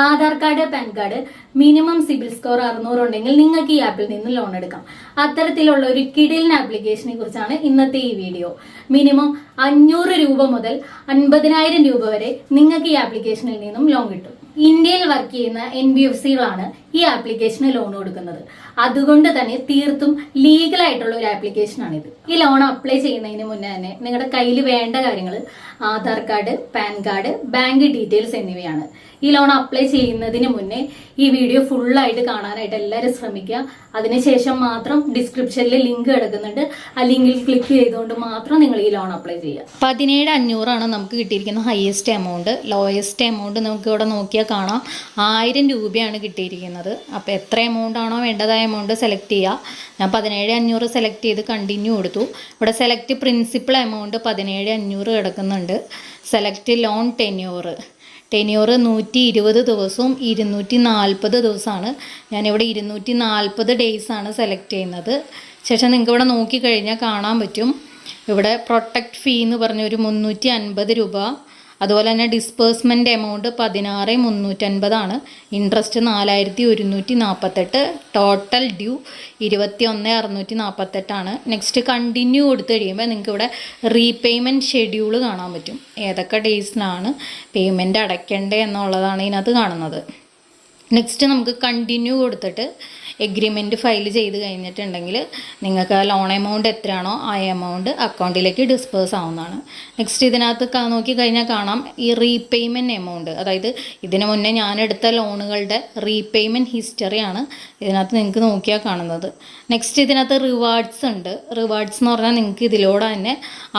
Aadhaar card, pan card, minimum CIBIL score 600 ഉണ്ടെങ്കിൽ നിങ്ങൾക്ക് ഈ ആപ്പിൽ നിന്ന് ലോൺ എടുക്കാം. അത്തരത്തിലുള്ള ഒരു കിടിലൻ ആപ്ലിക്കേഷനെ കുറിച്ചാണ് ഇന്നത്തെ ഈ വീഡിയോ. മിനിമം 500 രൂപ മുതൽ 50,000 രൂപ വരെ നിങ്ങൾക്ക് ഈ ആപ്ലിക്കേഷനിൽ നിന്നും ലോൺ കിട്ടും. ഇന്ത്യയിൽ വർക്ക് ചെയ്യുന്ന NBFCകളാണ് ഈ ആപ്ലിക്കേഷന് ലോൺ കൊടുക്കുന്നത്. അതുകൊണ്ട് തന്നെ തീർത്തും ലീഗൽ ആയിട്ടുള്ള ഒരു ആപ്ലിക്കേഷനാണിത്. ഈ ലോൺ അപ്ലൈ ചെയ്യുന്നതിന് മുന്നേ തന്നെ നിങ്ങളുടെ കയ്യിൽ വേണ്ട കാര്യങ്ങൾ Aadhaar card, pan card, bank details എന്നിവയാണ്. ഈ ലോൺ അപ്ലൈ ചെയ്യുന്നതിന് മുന്നേ ഈ വീഡിയോ ഫുള്ളായിട്ട് കാണാനായിട്ട് എല്ലാവരും ശ്രമിക്കുക. അതിനുശേഷം മാത്രം ഡിസ്ക്രിപ്ഷനിൽ ലിങ്ക് കിടക്കുന്നുണ്ട്. ആ ലിങ്കിൽ ക്ലിക്ക് ചെയ്തുകൊണ്ട് മാത്രം നിങ്ങൾ ഈ ലോൺ അപ്ലൈ ചെയ്യുക. 17,500 നമുക്ക് കിട്ടിയിരിക്കുന്ന ഹയസ്റ്റ് എമൗണ്ട്. ലോയസ്റ്റ് എമൗണ്ട് നമുക്ക് ഇവിടെ നോക്കിയാൽ കാണാം 1000 രൂപയാണ് കിട്ടിയിരിക്കുന്നത്. അപ്പോൾ എത്ര എമൗണ്ട് ആണോ വേണ്ടതായ എമൗണ്ട് സെലക്ട് ചെയ്യുക. ഞാൻ 17,500 സെലക്ട് ചെയ്ത് കണ്ടിന്യൂ കൊടുത്തു. ഇവിടെ സെലക്ട് പ്രിൻസിപ്പൽ എമൗണ്ട് 17,500 കിടക്കുന്നുണ്ട്. സെലക്ട് ലോൺ ടെന്യൂർ 120 ദിവസവും 240 ദിവസമാണ്. ഞാനിവിടെ 240 ഡേയ്സാണ് സെലക്ട് ചെയ്യുന്നത്. ശേഷം നിങ്ങൾക്ക് ഇവിടെ നോക്കിക്കഴിഞ്ഞാൽ കാണാൻ പറ്റും. ഇവിടെ പ്രൊട്ടക്റ്റ് ഫീ എന്ന് പറഞ്ഞൊരു 350 രൂപ. അതുപോലെ തന്നെ disbursement amount 16,350 interest 4,148. Total due 21,648. Next continue കൊടുത്തു കഴിയുമ്പോൾ നിങ്ങൾക്ക് ഇവിടെ റീപേയ്മെൻറ്റ് ഷെഡ്യൂൾ കാണാൻ പറ്റും. ഏതൊക്കെ ഡേയ്സിലാണ് പേയ്മെൻറ്റ് അടയ്ക്കേണ്ടത് എന്നുള്ളതാണ് ഇതിനകത്ത് കാണുന്നത്. നെക്സ്റ്റ് നമുക്ക് കണ്ടിന്യൂ കൊടുത്തിട്ട് എഗ്രിമെൻറ്റ് ഫയൽ ചെയ്ത് കഴിഞ്ഞിട്ടുണ്ടെങ്കിൽ നിങ്ങൾക്ക് ലോൺ എമൗണ്ട് എത്രയാണോ ആ എമൗണ്ട് അക്കൗണ്ടിലേക്ക് ഡിസ്പേഴ്സ് ആവുന്നതാണ്. നെക്സ്റ്റ് ഇതിനകത്ത് നോക്കിക്കഴിഞ്ഞാൽ കാണാം ഈ റീപേയ്മെൻറ്റ് എമൗണ്ട്. അതായത് ഇതിനു മുന്നേ ഞാനെടുത്ത ലോണുകളുടെ റീപേയ്മെൻറ്റ് ഹിസ്റ്ററിയാണ് ഇതിനകത്ത് നിങ്ങൾക്ക് നോക്കിയാൽ കാണുന്നത്. നെക്സ്റ്റ് ഇതിനകത്ത് റിവാർഡ്സ് ഉണ്ട്. റിവാർഡ്സ് എന്ന് പറഞ്ഞാൽ നിങ്ങൾക്ക് ഇതിലൂടെ തന്നെ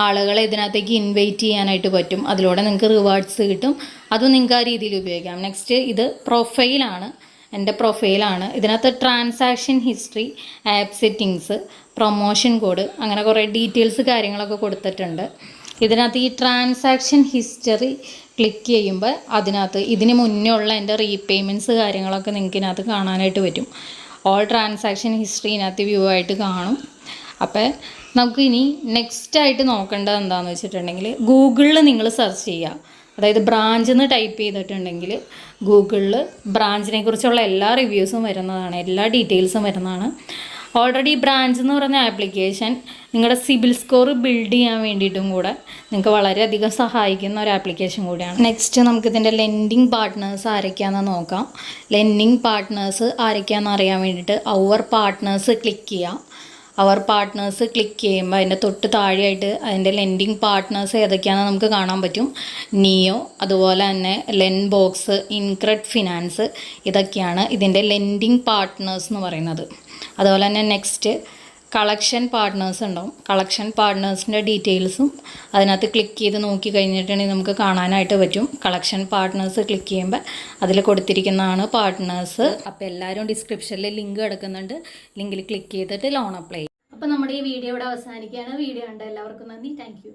ആളുകളെ ഇതിനകത്തേക്ക് ഇൻവൈറ്റ് ചെയ്യാനായിട്ട് പറ്റും. അതിലൂടെ നിങ്ങൾക്ക് റിവാർഡ്സ് കിട്ടും. അതും നിങ്ങൾക്ക് ആ രീതിയിൽ ഉപയോഗിക്കാം. നെക്സ്റ്റ് ഇത് പ്രൊഫൈലാണ്. എൻ്റെ പ്രൊഫൈലാണ്. ഇതിനകത്ത് transaction history, app settings, promotion code, അങ്ങനെ കുറേ ഡീറ്റെയിൽസ് കാര്യങ്ങളൊക്കെ കൊടുത്തിട്ടുണ്ട്. ഇതിനകത്ത് ഈ ട്രാൻസാക്ഷൻ ഹിസ്റ്ററി ക്ലിക്ക് ചെയ്യുമ്പോൾ അതിനകത്ത് ഇതിന് മുന്നേ ഉള്ള എൻ്റെ റീപേയ്മെൻറ്റ്സ് കാര്യങ്ങളൊക്കെ നിങ്ങൾക്ക് ഇതിനകത്ത് കാണാനായിട്ട് പറ്റും. ഓൾ ട്രാൻസാക്ഷൻ ഹിസ്റ്ററി ഇതിനകത്ത് വ്യൂ ആയിട്ട് കാണും. അപ്പോൾ നമുക്ക് ഇനി നെക്സ്റ്റായിട്ട് നോക്കേണ്ടത് എന്താണെന്ന് വെച്ചിട്ടുണ്ടെങ്കിൽ ഗൂഗിളിൽ നിങ്ങൾ സെർച്ച് ചെയ്യുക. അതായത് ബ്രാഞ്ച് എന്ന് ടൈപ്പ് ചെയ്തിട്ടുണ്ടെങ്കിൽ ഗൂഗിളിൽ ബ്രാഞ്ചിനെ കുറിച്ചുള്ള എല്ലാ റിവ്യൂസും വരുന്നതാണ്, എല്ലാ ഡീറ്റെയിൽസും വരുന്നതാണ്. ഓൾറെഡി ബ്രാഞ്ച് എന്ന് പറഞ്ഞ ആപ്ലിക്കേഷൻ നിങ്ങളുടെ സിബിൽ സ്കോർ ബിൽഡ് ചെയ്യാൻ വേണ്ടിയിട്ടും കൂടെ നിങ്ങൾക്ക് വളരെയധികം സഹായിക്കുന്ന ഒരു ആപ്ലിക്കേഷൻ കൂടിയാണ്. നെക്സ്റ്റ് നമുക്കിതിൻ്റെ ലെൻഡിങ് പാർട്ട്നേഴ്സ് ആരൊക്കെയാണെന്ന് നോക്കാം. ലെൻഡിങ് പാർട്ട്നേഴ്സ് ആരൊക്കെയാണെന്ന് അറിയാൻ വേണ്ടിയിട്ട് അവർ പാർട്ട്നേഴ്സ് ക്ലിക്ക് ചെയ്യാം. അവർ പാർട്ട്നേഴ്സ് ക്ലിക്ക് ചെയ്യുമ്പോൾ അതിൻ്റെ തൊട്ട് താഴെയായിട്ട് അതിൻ്റെ ലെൻഡിങ് പാർട്ട്നേഴ്സ് ഏതൊക്കെയാണെന്ന് നമുക്ക് കാണാൻ പറ്റും. നിയോ, അതുപോലെ തന്നെ ലെൻബോക്സ്, ഇൻക്രെഡ് ഫിനാൻസ്, ഇതൊക്കെയാണ് ഇതിൻ്റെ ലെൻഡിങ് പാർട്ട്നേഴ്സ് എന്ന് പറയുന്നത്. അതുപോലെ തന്നെ നെക്സ്റ്റ് കളക്ഷൻ പാർട്ട്നേഴ്സ് ഉണ്ടാവും. കളക്ഷൻ പാർട്ട്നേഴ്സിൻ്റെ ഡീറ്റെയിൽസും അതിനകത്ത് ക്ലിക്ക് ചെയ്ത് നോക്കി കഴിഞ്ഞിട്ടുണ്ടെങ്കിൽ നമുക്ക് കാണാനായിട്ട് പറ്റും. കളക്ഷൻ പാർട്ട്നേഴ്സ് ക്ലിക്ക് ചെയ്യുമ്പോൾ അതിൽ കൊടുത്തിരിക്കുന്നതാണ് പാർട്ട്നേഴ്സ്. അപ്പോൾ എല്ലാവരും ഡിസ്ക്രിപ്ഷനിൽ ലിങ്ക് കിടക്കുന്നുണ്ട്. ലിങ്കിൽ ക്ലിക്ക് ചെയ്തിട്ട് ലോൺ അപ്ലൈ ചെയ്യും. അപ്പോൾ നമ്മുടെ ഈ വീഡിയോ ഇവിടെ അവസാനിക്കുകയാണ്. വീഡിയോ കണ്ട എല്ലാവർക്കും നന്ദി. Thank you.